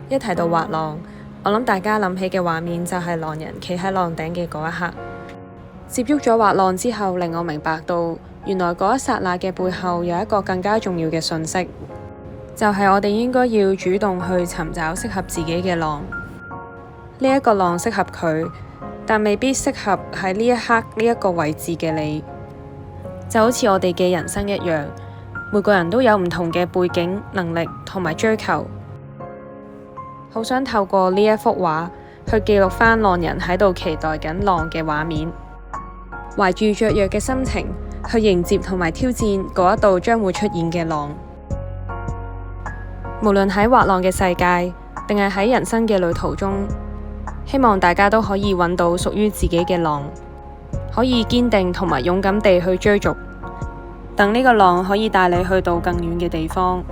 一提到滑浪，我諗大家諗起嘅畫面就係浪人企喺浪頂嘅嗰一刻。接觸咗滑浪之後，令我明白到原來嗰一剎那嘅背後有一個更加重要嘅訊息，就係我哋應該要主動去尋找適合自己嘅浪。呢一個浪適合佢，但未必適合喺呢一刻呢一個位置嘅你。就好似我哋嘅人生一樣，每個人都有唔同嘅背景、能力同埋追求。好想透過呢一幅畫去記錄返浪人喺度期待緊浪嘅畫面，懷住雀躍嘅心情去迎接同埋挑戰嗰一度將會出現嘅浪。無論喺滑浪嘅世界，定係喺人生嘅旅途中，希望大家都可以揾到屬於自己嘅浪，可以堅定同埋勇敢地去追逐，等呢個浪可以帶你去到更遠嘅地方。